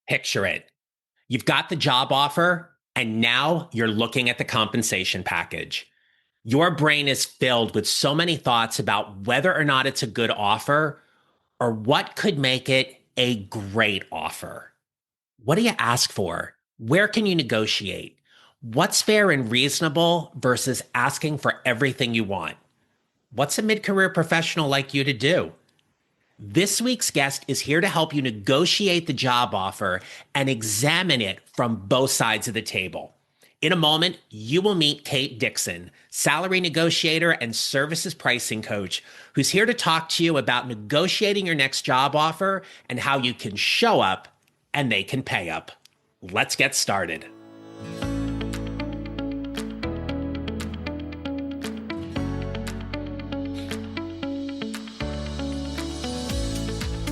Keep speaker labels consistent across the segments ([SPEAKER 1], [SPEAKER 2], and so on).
[SPEAKER 1] Picture it. You've got the job offer, and now you're looking at the compensation package. Your brain is filled with so many thoughts about whether or not it's a good offer or what could make it a great offer. What do you ask for? Where can you negotiate? What's fair and reasonable versus asking for everything you want? What's a mid career professional like you to do? This week's guest is here to help you negotiate the job offer and examine it from both sides of the table. In a moment, you will meet Kate Dixon, salary negotiator and services pricing coach, who's here to talk to you about negotiating your next job offer and how you can show up and they can pay up. Let's get started.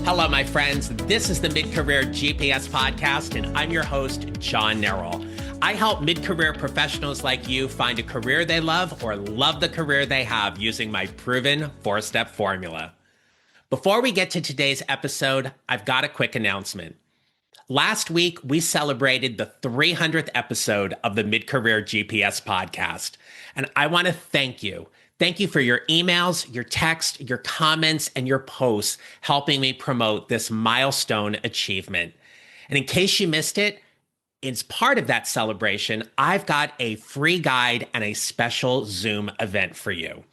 [SPEAKER 1] Hello, my friends. This is the Mid-Career GPS podcast, and I'm your host, John Nerrill. I help mid-career professionals like you find a career they love or love the career they have using my proven four-step formula. Before we get to today's episode, I've got a quick announcement. Last week, we celebrated the 300th episode of the Mid-Career GPS podcast, and I want to thank you. Thank you for your emails, your text, your comments, and your posts helping me promote this milestone achievement. And in case you missed it, as part of that celebration, I've got a free guide and a special Zoom event for you.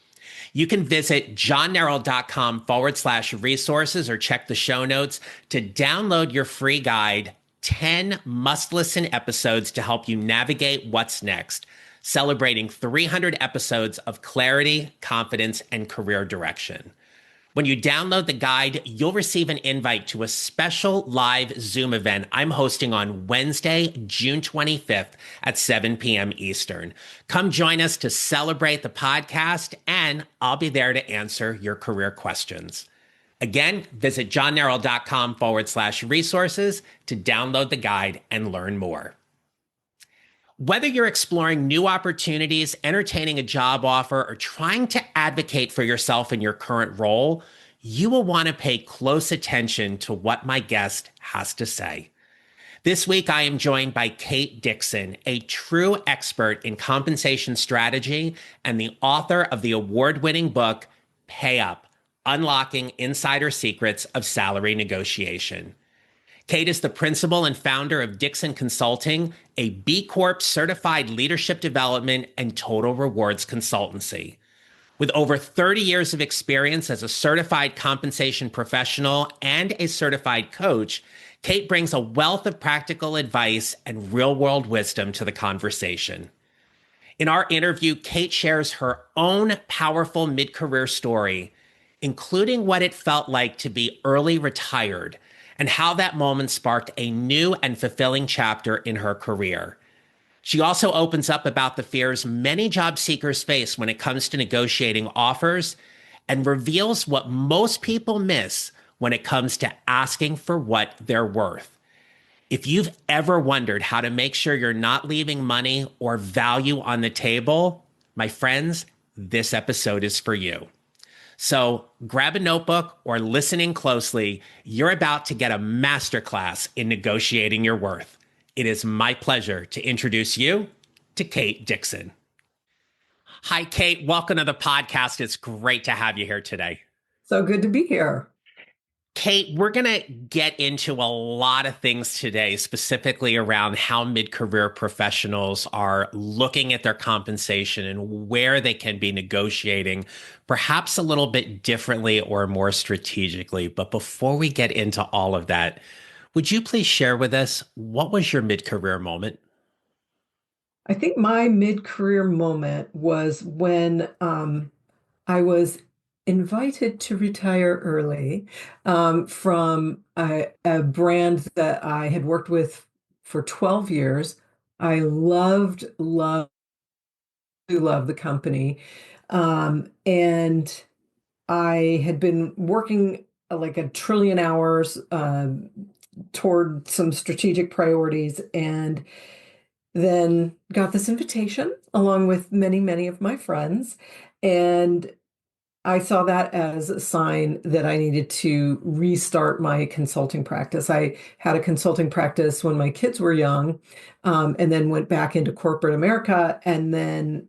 [SPEAKER 1] You can visit johnnerrill.com/resources or check the show notes to download your free guide, 10 must-listen episodes to help you navigate what's next, celebrating 300 episodes of clarity, confidence, and career direction. When you download the guide, you'll receive an invite to a special live Zoom event I'm hosting on Wednesday, June 25th at 7 p.m. Eastern. Come join us to celebrate the podcast, and I'll be there to answer your career questions. Again, visit johnnerrill.com/resources to download the guide and learn more. Whether you're exploring new opportunities, entertaining a job offer, or trying to advocate for yourself in your current role, you will want to pay close attention to what my guest has to say. This week, I am joined by Kate Dixon, a true expert in compensation strategy and the author of the award-winning book, Pay Up: Unlocking Insider Secrets of Salary Negotiation. Kate is the principal and founder of Dixon Consulting, a B Corp certified leadership development and total rewards consultancy. With over 30 years of experience as a certified compensation professional and a certified coach, Kate brings a wealth of practical advice and real-world wisdom to the conversation. In our interview, Kate shares her own powerful mid-career story, including what it felt like to be early retired and how that moment sparked a new and fulfilling chapter in her career. She also opens up about the fears many job seekers face when it comes to negotiating offers and reveals what most people miss when it comes to asking for what they're worth. If you've ever wondered how to make sure you're not leaving money or value on the table, my friends, this episode is for you. So grab a notebook or listen in closely. You're about to get a masterclass in negotiating your worth. It is my pleasure to introduce you to Kate Dixon. Hi, Kate. Welcome to the podcast. It's great to have you here today.
[SPEAKER 2] So good to be here.
[SPEAKER 1] Kate, we're going to get into a lot of things today, specifically around how mid-career professionals are looking at their compensation and where they can be negotiating, perhaps a little bit differently or more strategically. But before we get into all of that, would you please share with us, what was your mid-career moment?
[SPEAKER 2] I think my mid-career moment was when I was invited to retire early from a brand that I had worked with for 12 years. I loved the company. And I had been working like a trillion hours toward some strategic priorities, and then got this invitation along with many, many of my friends. And I saw that as a sign that I needed to restart my consulting practice. I had a consulting practice when my kids were young, and then went back into corporate America, and then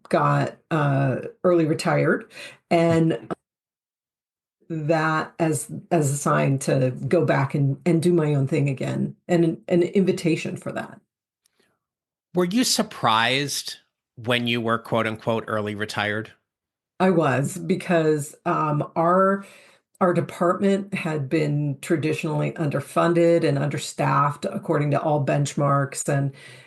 [SPEAKER 2] got early retired, and that as a sign to go back and do my own thing again, and an invitation for that.
[SPEAKER 1] Were you surprised when you were quote unquote early retired?
[SPEAKER 2] I was because our department had been traditionally underfunded and understaffed according to all benchmarks,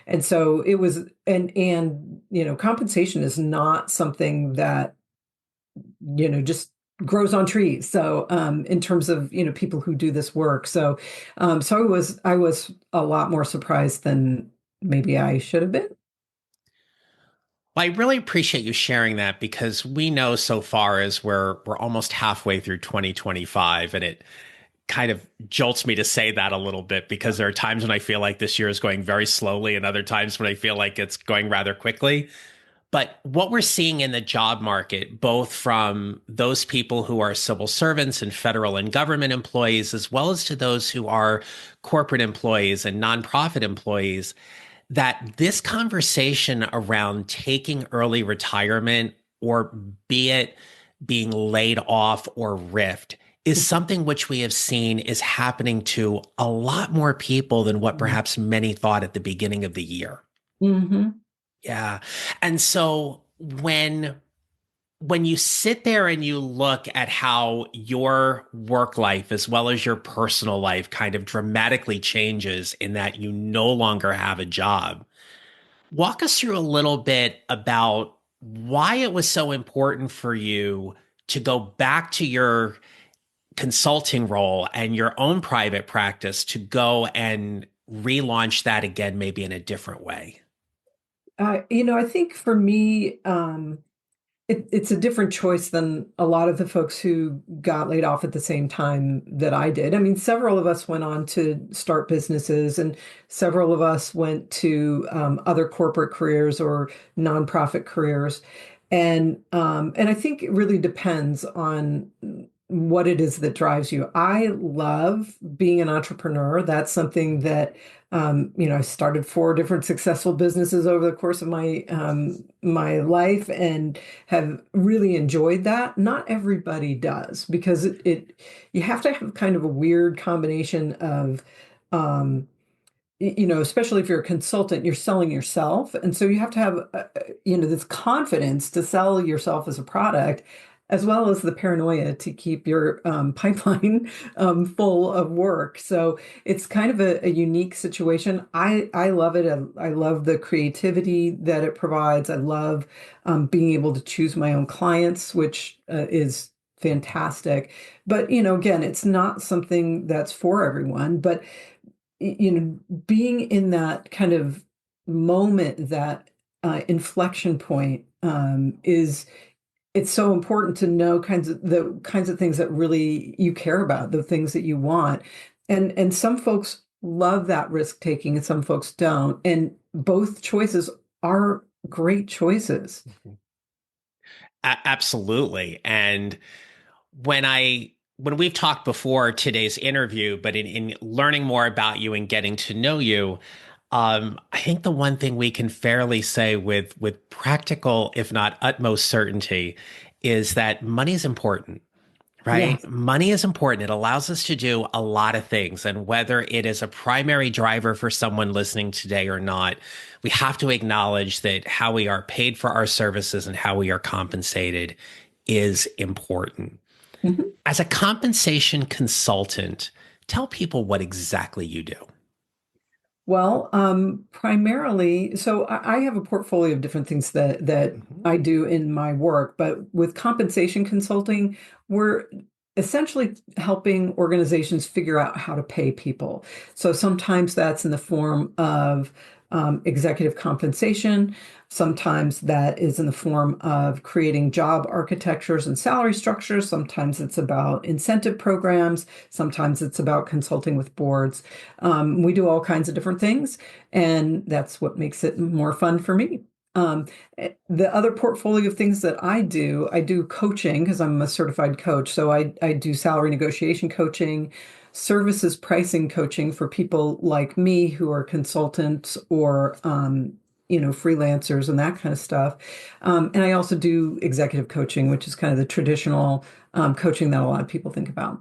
[SPEAKER 2] and so it was, and compensation is not something that just grows on trees. So in terms of people who do this work, so I was a lot more surprised than maybe I should have been.
[SPEAKER 1] Well, I really appreciate you sharing that because we know so far as we're almost halfway through 2025, and it kind of jolts me to say that a little bit because there are times when I feel like this year is going very slowly and other times when I feel like it's going rather quickly. But what we're seeing in the job market, both from those people who are civil servants and federal and government employees, as well as to those who are corporate employees and nonprofit employees, that this conversation around taking early retirement, or be it being laid off or rift, is something which we have seen is happening to a lot more people than what perhaps many thought at the beginning of the year.
[SPEAKER 2] Mm-hmm.
[SPEAKER 1] Yeah. And so when you sit there and you look at how your work life as well as your personal life kind of dramatically changes in that you no longer have a job, walk us through a little bit about why it was so important for you to go back to your consulting role and your own private practice to go and relaunch that again, maybe in a different way.
[SPEAKER 2] I think for me, it's a different choice than a lot of the folks who got laid off at the same time that I did. I mean, several of us went on to start businesses, and several of us went to other corporate careers or nonprofit careers, and I think it really depends on what it is that drives you. I love being an entrepreneur. That's something that I started four different successful businesses over the course of my life, and have really enjoyed that. Not everybody does, because you have to have kind of a weird combination of um, especially if you're a consultant, you're selling yourself. And so you have to have, this confidence to sell yourself as a product, as well as the paranoia to keep your pipeline full of work. So it's kind of a unique situation. I love it. I love the creativity that it provides. I love being able to choose my own clients, which is fantastic. But, again, it's not something that's for everyone. But being in that kind of moment, that inflection point, is it's so important to know the kinds of things that really you care about, the things that you want. And some folks love that risk taking and some folks don't. And both choices are great choices.
[SPEAKER 1] Absolutely. And when we've talked before today's interview, but in learning more about you and getting to know you, I think the one thing we can fairly say with practical, if not utmost certainty, is that money is important. Right?
[SPEAKER 2] Yes.
[SPEAKER 1] Money is important. It allows us to do a lot of things. And whether it is a primary driver for someone listening today or not, we have to acknowledge that how we are paid for our services and how we are compensated is important.
[SPEAKER 2] Mhm.
[SPEAKER 1] As a compensation consultant, tell people what exactly you do.
[SPEAKER 2] Well, primarily, so I have a portfolio of different things that
[SPEAKER 1] Mhm.
[SPEAKER 2] I do in my work, but with compensation consulting, we're essentially helping organizations figure out how to pay people. So sometimes that's in the form of executive compensation. Sometimes that is in the form of creating job architectures and salary structures. Sometimes it's about incentive programs. Sometimes it's about consulting with boards. We do all kinds of different things, and that's what makes it more fun for me. The other portfolio of things that I do coaching because I'm a certified coach. So I do salary negotiation coaching, services pricing coaching for people like me who are consultants or freelancers and that kind of stuff. And I also do executive coaching, which is kind of the traditional coaching that a lot of people think about.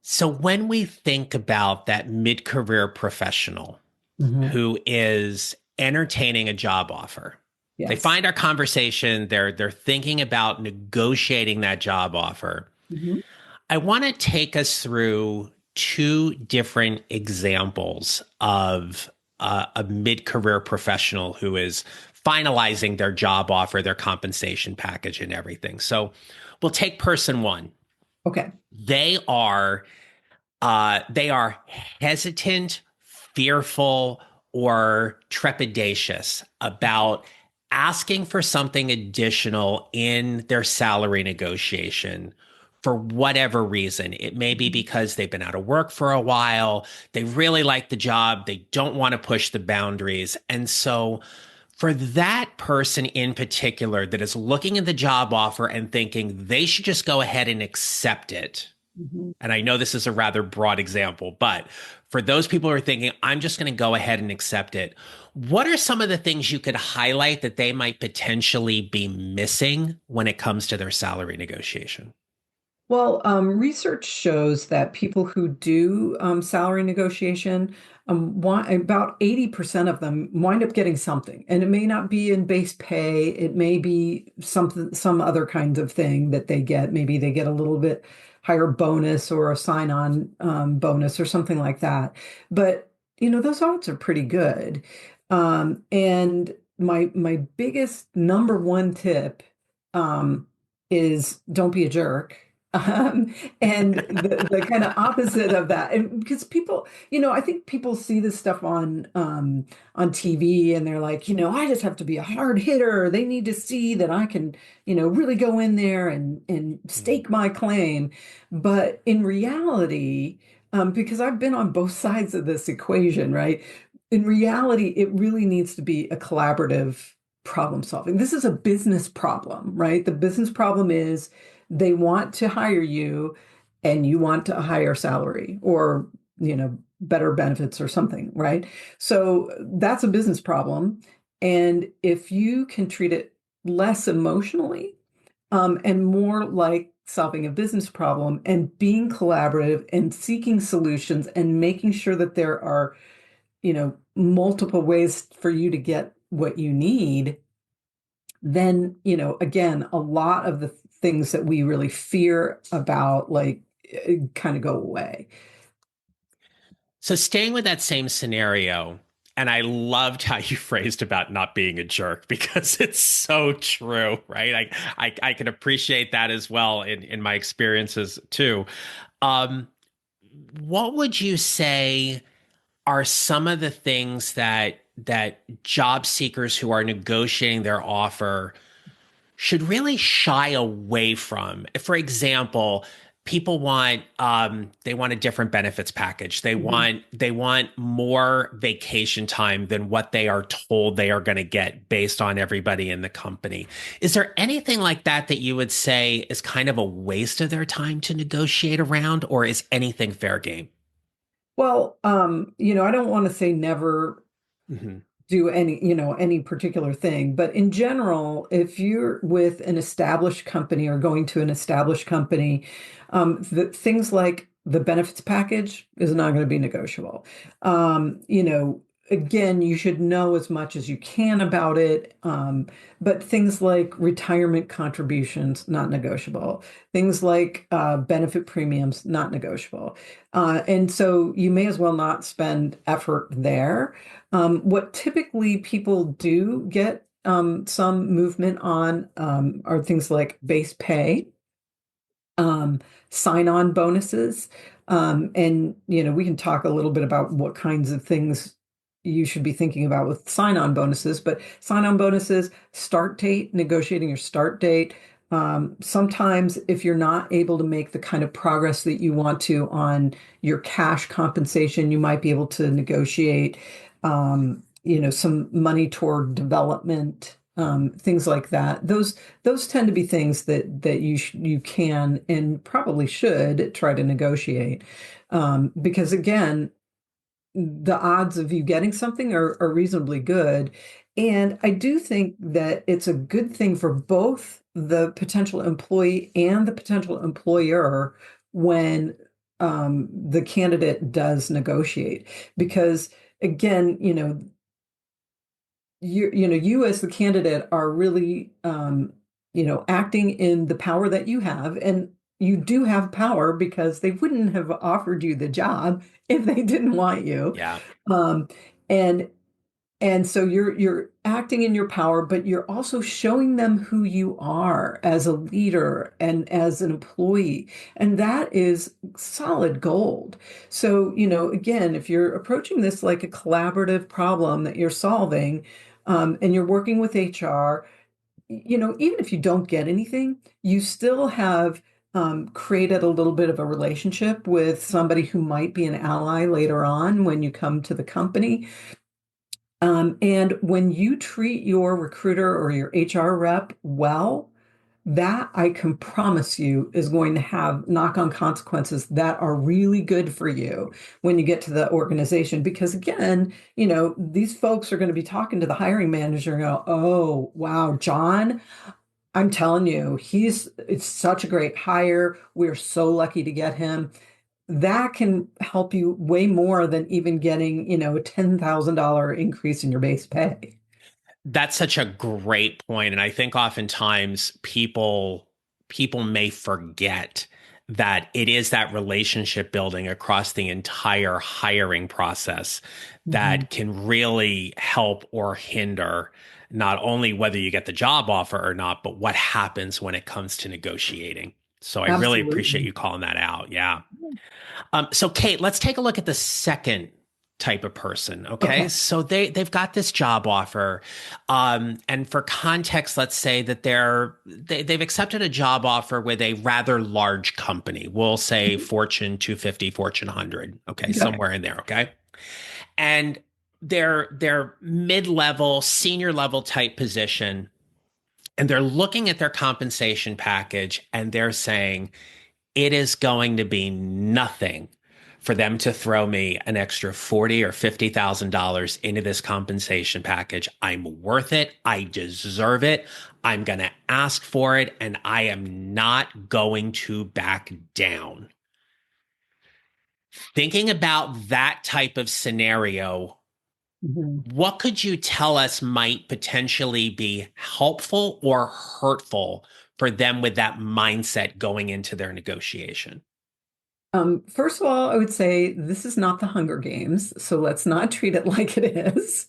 [SPEAKER 1] So when we think about that mid-career professional
[SPEAKER 2] Hmm.
[SPEAKER 1] who is entertaining a job offer, they
[SPEAKER 2] Yes.
[SPEAKER 1] find our conversation, they're thinking about negotiating that job offer.
[SPEAKER 2] Hmm.
[SPEAKER 1] I want to take us through two different examples of a mid-career professional who is finalizing their job offer, their compensation package, and everything. So we'll take person one.
[SPEAKER 2] Okay.
[SPEAKER 1] They are they are hesitant, fearful, or trepidatious about asking for something additional in their salary negotiation for whatever reason. It may be because they've been out of work for a while, they really like the job, they don't want to push the boundaries. And so, for that person in particular that is looking at the job offer and thinking they should just go ahead and accept it,
[SPEAKER 2] Hmm.
[SPEAKER 1] and I know this is a rather broad example, but for those people who are thinking, I'm just going to go ahead and accept it, what are some of the things you could highlight that they might potentially be missing when it comes to their salary negotiation?
[SPEAKER 2] Well, research shows that people who do salary negotiation, about 80% of them wind up getting something. And it may not be in base pay, it may be something, some other kinds of thing that they get. Maybe they get a little bit higher bonus or a sign-on bonus or something like that. But those odds are pretty good. And my biggest number one tip is don't be a jerk. And the kind of opposite of that, and because people, I think people see this stuff on TV, and they're like, I just have to be a hard hitter. They need to see that I can, really go in there and
[SPEAKER 1] Mhm.
[SPEAKER 2] stake my claim. But in reality, because I've been on both sides of this equation, right? In reality, it really needs to be a collaborative problem solving. This is a business problem, right? The business problem is they want to hire you and you want a higher salary or, better benefits or something, right? So that's a business problem. And if you can treat it less emotionally, and more like solving a business problem and being collaborative and seeking solutions and making sure that there are, multiple ways for you to get what you need, then, again, a lot of the things that we really fear about, like, kind of go away.
[SPEAKER 1] So, staying with that same scenario, and I loved how you phrased about not being a jerk because it's so true, right? I can appreciate that as well in my experiences too. Um, what would you say are some of the things that job seekers who are negotiating their offer should really shy away from? For example, people want they want a different benefits package.
[SPEAKER 2] Mhm.
[SPEAKER 1] They want more vacation time than what they are told they are going to get based on everybody in the company. Is there anything like that that you would say is kind of a waste of their time to negotiate around, or is anything fair game?
[SPEAKER 2] Well, I don't want to say never
[SPEAKER 1] Mhm.
[SPEAKER 2] do any particular thing, but in general, if you're with an established company or going to an established company, things like the benefits package is not going to be negotiable. Again, you should know as much as you can about it, but things like retirement contributions, not negotiable. Things like benefit premiums, not negotiable. And so you may as well not spend effort there. What typically people do get some movement on are things like base pay, um, sign-on bonuses, and we can talk a little bit about what kinds of things you should be thinking about with sign-on bonuses. But sign-on bonuses, start date, negotiating your start date. Sometimes, if you're not able to make the kind of progress that you want to on your cash compensation, you might be able to negotiate. some money toward development, things like that. Those tend to be things that you can and probably should try to negotiate. Because again, the odds of you getting something are reasonably good. And I do think that it's a good thing for both the potential employee and the potential employer when the candidate does negotiate. Because again, you as the candidate are really acting in the power that you have, and you do have power because they wouldn't have offered you the job if they didn't want you.
[SPEAKER 1] Yeah.
[SPEAKER 2] um, and and so you're acting in your power, but you're also showing them who you are as a leader and as an employee. And that is solid gold. So, again, if you're approaching this like a collaborative problem that you're solving, and you're working with HR, even if you don't get anything, you still have created a little bit of a relationship with somebody who might be an ally later on when you come to the company. And when you treat your recruiter or your HR rep well, that I can promise you is going to have knock-on consequences that are really good for you when you get to the organization. Because again, these folks are going to be talking to the hiring manager and go, oh, wow, John, I'm telling you, it's such a great hire. We're so lucky to get him. That can help you way more than even getting, a $10,000 increase in your base pay.
[SPEAKER 1] That's such a great point. And I think oftentimes people may forget that it is that relationship building across the entire hiring process
[SPEAKER 2] Mhm.
[SPEAKER 1] that can really help or hinder not only whether you get the job offer or not, but what happens when it comes to negotiating. So I really appreciate
[SPEAKER 2] Absolutely.
[SPEAKER 1] you calling that out. Yeah. So Kate, let's take a look at the second type of person. Okay.
[SPEAKER 2] Okay.
[SPEAKER 1] So they've got this job offer. And for context, let's say that they've accepted a job offer with a rather large company. We'll say
[SPEAKER 2] Mhm.
[SPEAKER 1] Fortune 250, Fortune 100. Okay,
[SPEAKER 2] Okay.
[SPEAKER 1] somewhere in there. Okay. And they're mid-level, senior level type position. And they're looking at their compensation package and they're saying, it is going to be nothing for them to throw me an extra 40 or $50,000 into this compensation package. I'm worth it. I deserve it. I'm going to ask for it, and I am not going to back down. Thinking about that type of scenario,
[SPEAKER 2] Mhm.
[SPEAKER 1] what could you tell us might potentially be helpful or hurtful for them with that mindset going into their negotiation?
[SPEAKER 2] First of all, I would say this is not the Hunger Games, so let's not treat it like it is.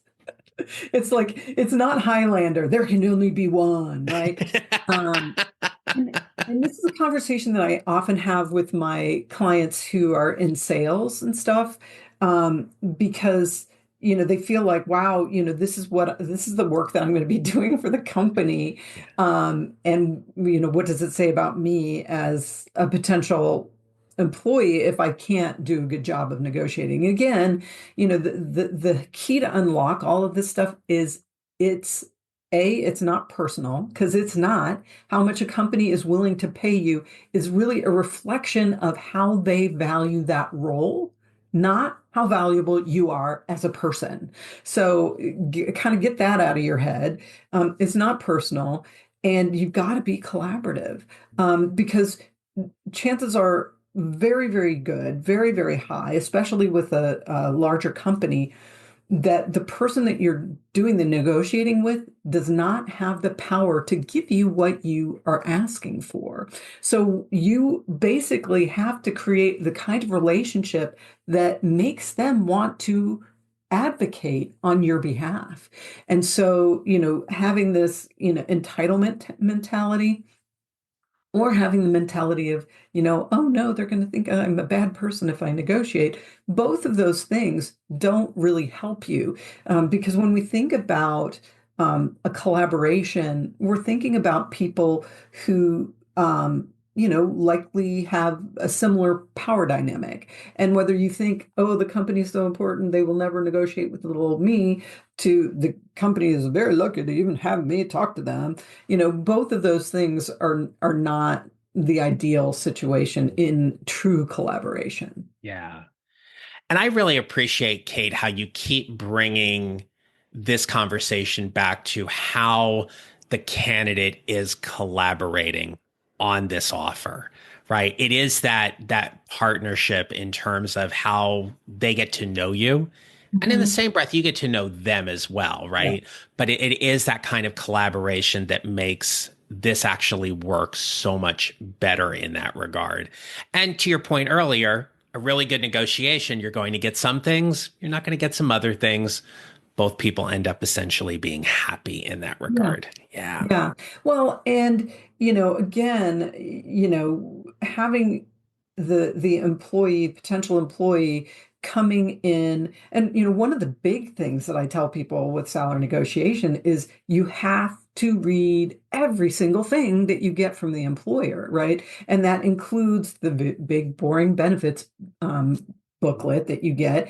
[SPEAKER 2] It's like it's not Highlander. There can only be one, right? Um, and, and this is a conversation that I often have with my clients who are in sales and stuff, because they feel like, wow, this is the work that I'm going to be doing for the company,
[SPEAKER 1] Yeah.
[SPEAKER 2] and what does it say about me as a potential employee if I can't do a good job of negotiating? Again, the key to unlock all of this stuff is it's it's not personal because it's not. How much a company is willing to pay you is really a reflection of how they value that role, not how valuable you are as a person. So kind of get that out of your head. It's not personal, and you've got to be collaborative, because chances are very, very good, very, very high, especially with a larger company, that the person that you're doing the negotiating with does not have the power to give you what you are asking for. So you basically have to create the kind of relationship that makes them want to advocate on your behalf. And so, having this, entitlement mentality, or having the mentality of, oh no, they're going to think I'm a bad person if I negotiate. Both of those things don't really help you, because when we think about a collaboration, we're thinking about people who likely have a similar power dynamic. And whether you think, oh, the company's so important, they will never negotiate with little old me, to the company is very lucky to even have me talk to them, both of those things are not the ideal situation in true collaboration.
[SPEAKER 1] Yeah. And I really appreciate, Kate, how you keep bringing this conversation back to how the candidate is collaborating on this offer, right? It is that partnership in terms of how they get to know you. And in the
[SPEAKER 2] Mhm.
[SPEAKER 1] same breath, you get to know them as well,
[SPEAKER 2] Yeah.
[SPEAKER 1] right? But it is that kind of collaboration that makes this actually work so much better in that regard. And to your point earlier, a really good negotiation, you're going to get some things, you're not going to get some other things. Both people end up essentially being happy in that
[SPEAKER 2] Yeah.
[SPEAKER 1] regard. Yeah.
[SPEAKER 2] Yeah. Well, and again, having the employee, potential employee coming in, and one of the big things that I tell people with salary negotiation is you have to read every single thing that you get from the employer, right? And that includes the big boring benefits booklet that you get,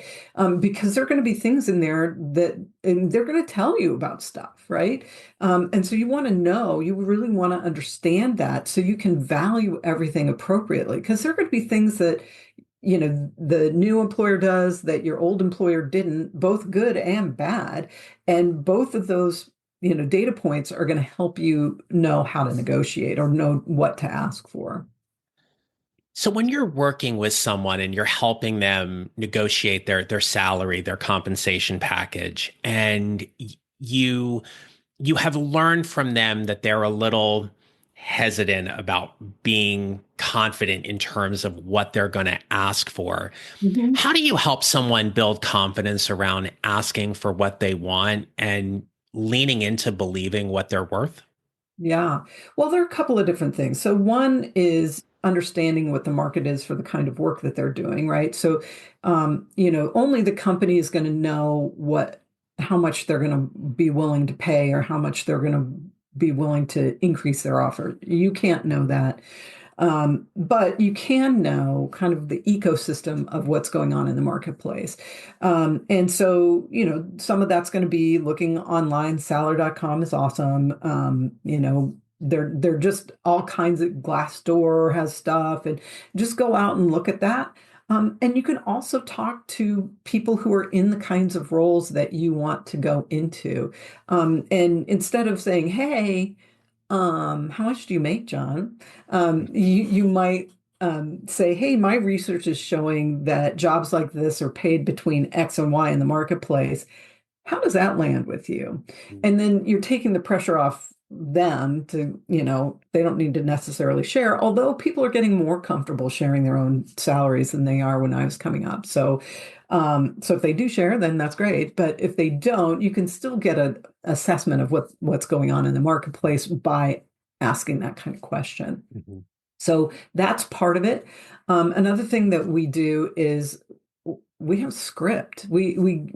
[SPEAKER 2] because there are going to be things in there that, and they're going to tell you about stuff, right? And so you want to know, you really want to understand that so you can value everything appropriately. Because there are going to be things that, the new employer does that your old employer didn't, both good and bad. And both of those, data points are going to help you know how to negotiate or know what to ask for.
[SPEAKER 1] So when you're working with someone and you're helping them negotiate their salary, their compensation package, and you you have learned from them that they're a little hesitant about being confident in terms of what they're going to ask for.
[SPEAKER 2] Mhm.
[SPEAKER 1] How do you help someone build confidence around asking for what they want and leaning into believing what they're worth?
[SPEAKER 2] Yeah. Well, there are a couple of different things. So one is understanding what the market is for the kind of work that they're doing, right? So, only the company is going to know how much they're going to be willing to pay or how much they're going to be willing to increase their offer. You can't know that. But you can know kind of the ecosystem of what's going on in the marketplace. And so, some of that's going to be looking online. Salary.com is awesome. They're just all kinds of Glassdoor has stuff, and just go out and look at that. And you can also talk to people who are in the kinds of roles that you want to go into. And instead of saying, hey, how much do you make, John? You might say, hey, my research is showing that jobs like this are paid between X and Y in the marketplace. How does that land with you? And then you're taking the pressure off them to, they don't need to necessarily share, although people are getting more comfortable sharing their own salaries than they are when I was coming up. So if they do share, then that's great. But if they don't, you can still get an assessment of what's going on in the marketplace by asking that kind of question.
[SPEAKER 1] Mhm.
[SPEAKER 2] So that's part of it. Another thing that we do is we have script. We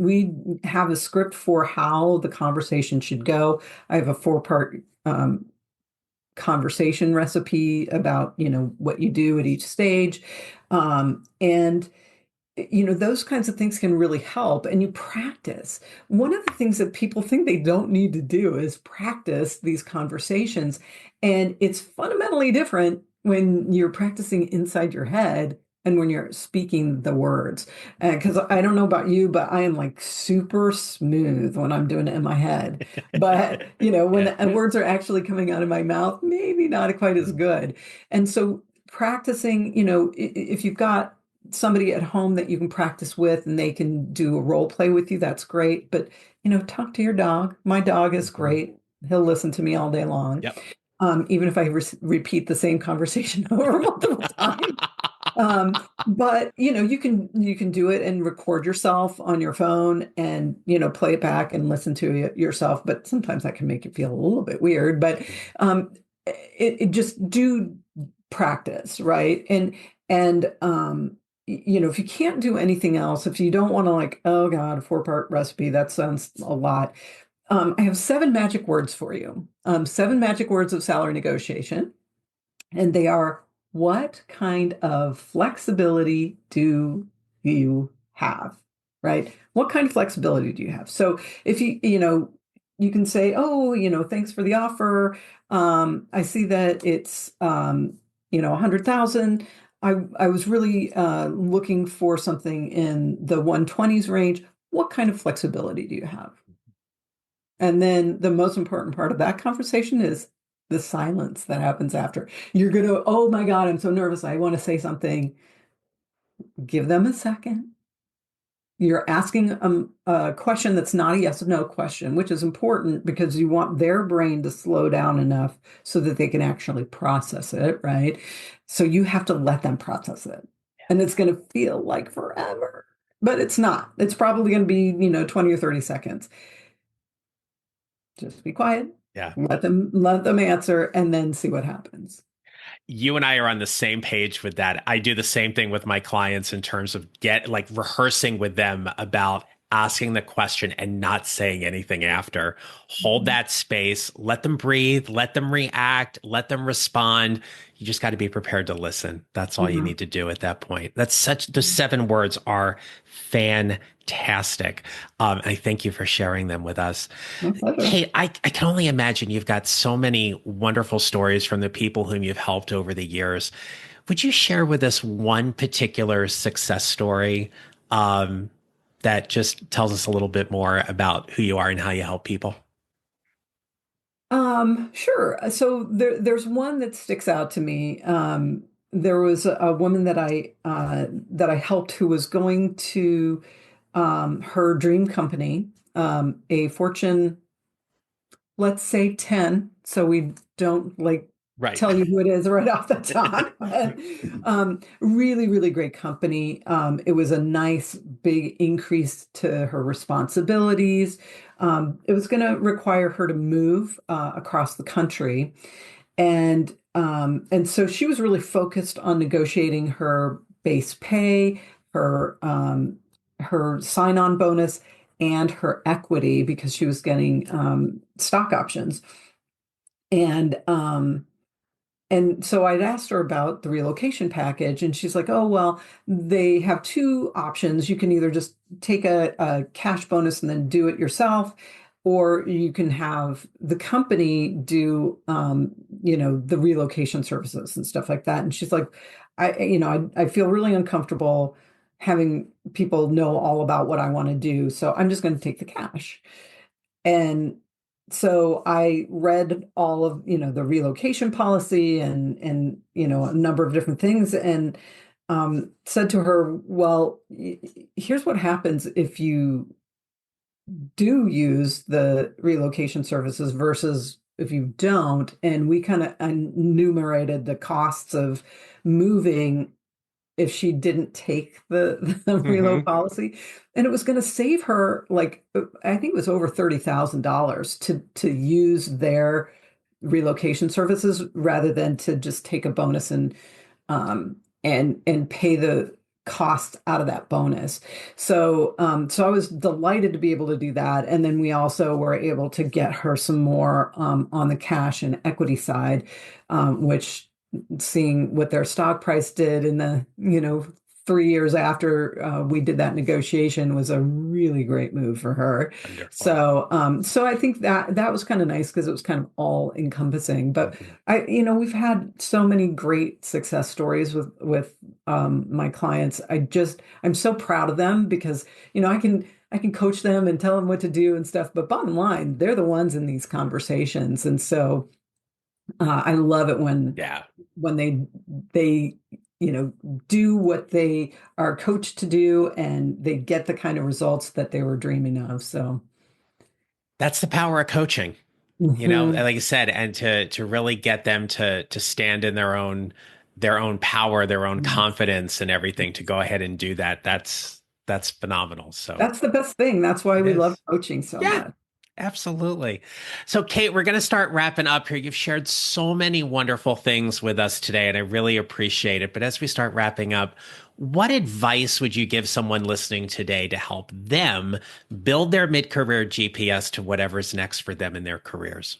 [SPEAKER 2] have a script for how the conversation should go. I have a four-part conversation recipe about what you do at each stage, and those kinds of things can really help, and you practice. One of the things that people think they don't need to do is practice these conversations. And it's fundamentally different when you're practicing inside your head and when you're speaking the words. Because I don't know about you, but I am like super smooth when I'm doing it in my head. But, when
[SPEAKER 1] Yeah.
[SPEAKER 2] the words are actually coming out of my mouth, maybe not quite as good. And so practicing, if you've got somebody at home that you can practice with and they can do a role play with you, that's great. But, talk to your dog. My dog is
[SPEAKER 1] Mhm.
[SPEAKER 2] great. He'll listen to me all day long,
[SPEAKER 1] Yep.
[SPEAKER 2] even if I repeat the same conversation over multiple times. But you can do it and record yourself on your phone and play it back and listen to it yourself. But sometimes that can make you feel a little bit weird. But it just do practice, right? And if you can't do anything else, if you don't want to, like, oh God, a four-part recipe, that sounds a lot. I have seven magic words for you. Seven magic words of salary negotiation. And they are what kind of flexibility do you have, right? What kind of flexibility do you have? So if you can say, oh, thanks for the offer. I see that it's, 100,000. I was really looking for something in the 120s range. What kind of flexibility do you have? And then the most important part of that conversation is the silence that happens after. You're going to, oh my God, I'm so nervous. I want to say something. Give them a second. You're asking a question that's not a yes or no question, which is important because you want their brain to slow down enough so that they can actually process it, right? So you have to let them process it. And it's going to feel like forever, but it's not. It's probably going to be, 20 or 30 seconds. Just be quiet,
[SPEAKER 1] Yeah.
[SPEAKER 2] let them answer, and then see what happens.
[SPEAKER 1] You and I are on the same page with that. I do the same thing with my clients in terms of rehearsing with them about asking the question and not saying anything after. Hold
[SPEAKER 2] Mhm.
[SPEAKER 1] that space, let them breathe, let them react, let them respond. You just got to be prepared to listen. That's all you
[SPEAKER 2] Mhm.
[SPEAKER 1] need to do at that point. The 7 words are fantastic. I thank you for sharing them with us.
[SPEAKER 2] My pleasure.
[SPEAKER 1] Kate, I can only imagine you've got so many wonderful stories from the people whom you've helped over the years. Would you share with us one particular success story that just tells us a little bit more about who you are and how you help people?
[SPEAKER 2] Sure. So there's one that sticks out to me. There was a woman that I helped who was going to her dream company, a Fortune, let's say 10, so we don't like
[SPEAKER 1] Right.
[SPEAKER 2] tell you who it is right off the top. But really, really great company. It was a nice big increase to her responsibilities. It was going to require her to move across the country, and so she was really focused on negotiating her base pay, her sign-on bonus, and her equity because she was getting stock options. And so I'd asked her about the relocation package, and she's like, "Oh, well, they have two options. You can either just take a cash bonus and then do it yourself, or you can have the company do, the relocation services and stuff like that." And she's like, I feel really uncomfortable having people know all about what I want to do, so I'm just going to take the cash. And so I read all of, the relocation policy and a number of different things and said to her, well, here's what happens if you do use the relocation services versus if you don't. And we kind of enumerated the costs of moving if she didn't take the reload
[SPEAKER 1] Hmm.
[SPEAKER 2] policy. And it was going to save her like I think it was over $30,000 to use their relocation services rather than to just take a bonus and pay the cost out of that bonus. So I was delighted to be able to do that. And then we also were able to get her some more on the cash and equity side, which seeing what their stock price did in the 3 years after we did that negotiation was a really great move for her.
[SPEAKER 1] Wonderful.
[SPEAKER 2] So I think that was kind of nice because it was kind of all encompassing. But
[SPEAKER 1] Mhm.
[SPEAKER 2] we've had so many great success stories with my clients. I'm so proud of them because I can coach them and tell them what to do and stuff. But bottom line, they're the ones in these conversations, and so I love it
[SPEAKER 1] Yeah.
[SPEAKER 2] when they do what they are coached to do and they get the kind of results that they were dreaming of. So
[SPEAKER 1] That's the power of coaching.
[SPEAKER 2] mhm.
[SPEAKER 1] Like I said, and to really get them to stand in their own power, their own
[SPEAKER 2] Yes.
[SPEAKER 1] confidence and everything to go ahead and do that. That's phenomenal. So
[SPEAKER 2] That's the best thing. That's why
[SPEAKER 1] it
[SPEAKER 2] we love
[SPEAKER 1] is.
[SPEAKER 2] coaching so
[SPEAKER 1] Yeah,
[SPEAKER 2] much.
[SPEAKER 1] absolutely. So Kate, we're going to start wrapping up here. You've shared so many wonderful things with us today, and I really appreciate it. But as we start wrapping up, what advice would you give someone listening today to help them build their mid-career GPS to whatever's next for them in their careers?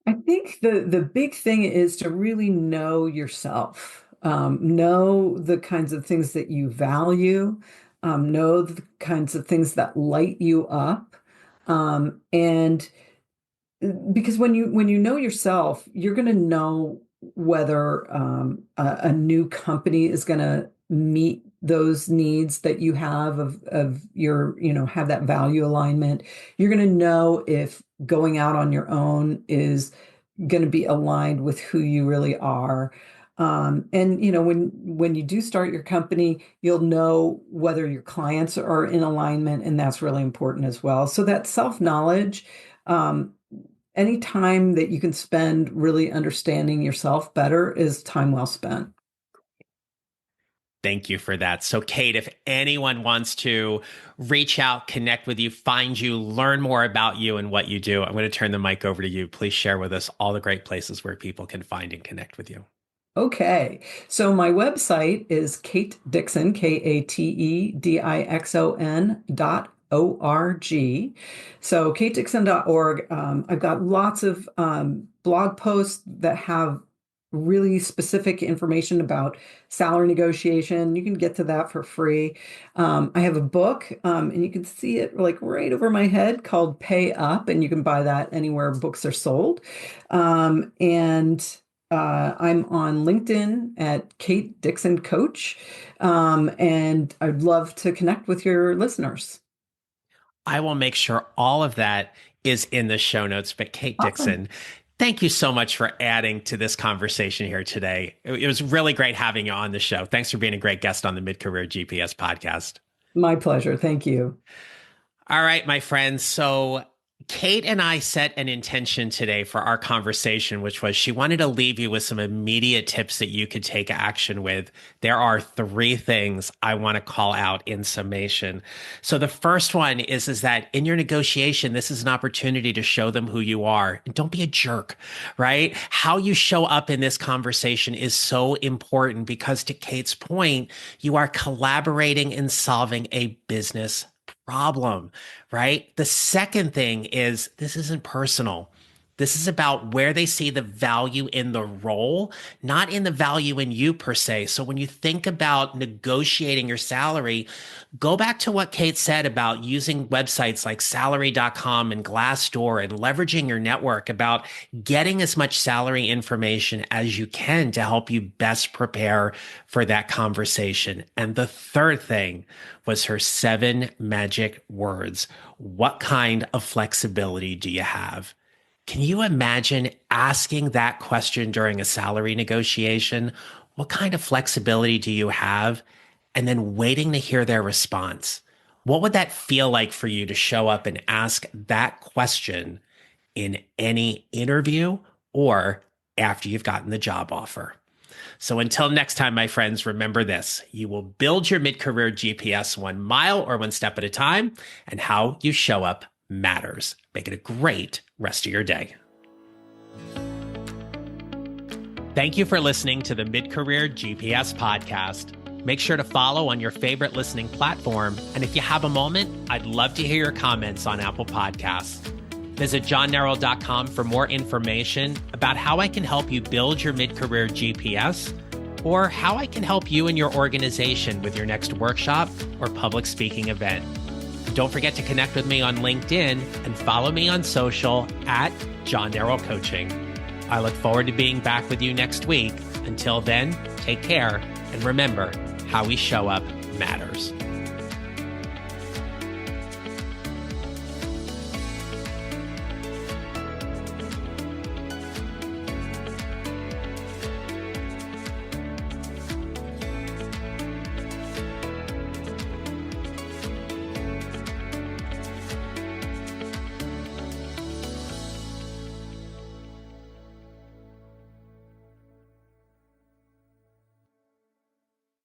[SPEAKER 2] I think the big thing is to really know yourself, know the kinds of things that you value, know the kinds of things that light you up, and because when you know yourself, you're going to know whether a new company is going to meet those needs that you have of your, have that value alignment. You're going to know if going out on your own is going to be aligned with who you really are. And when you do start your company, you'll know whether your clients are in alignment, and that's really important as well. So that self-knowledge, um, any time that you can spend really understanding yourself better is time well spent.
[SPEAKER 1] Thank you for that. So, Kate, if anyone wants to reach out, connect with you, find you, learn more about you and what you do, I'm going to turn the mic over to you. Please share with us all the great places where people can find and connect with you.
[SPEAKER 2] Okay, so my website is Kate Dixon, KateDixon.org. So katedixon.org. I've got lots of blog posts that have really specific information about salary negotiation. You can get to that for free. I have a book, and you can see it like right over my head called Pay Up, and you can buy that anywhere books are sold. And I'm on LinkedIn at Kate Dixon Coach, and I'd love to connect with your listeners.
[SPEAKER 1] I will make sure all of that is in the show notes. But, Kate
[SPEAKER 2] Awesome.
[SPEAKER 1] Dixon, thank you so much for adding to this conversation here today. It was really great having you on the show. Thanks for being a great guest on the Mid Career GPS podcast.
[SPEAKER 2] My pleasure. Thank you.
[SPEAKER 1] All right, my friends. So Kate and I set an intention today for our conversation, which was she wanted to leave you with some immediate tips that you could take action with. There are three things I want to call out in summation. So the first one is that in your negotiation, this is an opportunity to show them who you are. And don't be a jerk, right? How you show up in this conversation is so important because, to Kate's point, you are collaborating and solving a business problem, right? The second thing is this isn't personal. This is about where they see the value in the role, not in the value in you per se. So when you think about negotiating your salary, go back to what Kate said about using websites like salary.com and Glassdoor and leveraging your network, about getting as much salary information as you can to help you best prepare for that conversation. And the third thing was her 7 magic words. What kind of flexibility do you have? Can you imagine asking that question during a salary negotiation? What kind of flexibility do you have? And then waiting to hear their response. What would that feel like for you to show up and ask that question in any interview or after you've gotten the job offer? So until next time, my friends, remember this: you will build your mid-career GPS 1 mile or 1 step at a time, and how you show up matters. Make it a great rest of your day. Thank you for listening to the Mid-Career GPS podcast. Make sure to follow on your favorite listening platform. And if you have a moment, I'd love to hear your comments on Apple Podcasts. Visit johnnerrell.com for more information about how I can help you build your mid-career GPS, or how I can help you and your organization with your next workshop or public speaking event. Don't forget to connect with me on LinkedIn and follow me on social at John Nerrell Coaching. I look forward to being back with you next week. Until then, take care, and remember, how we show up matters.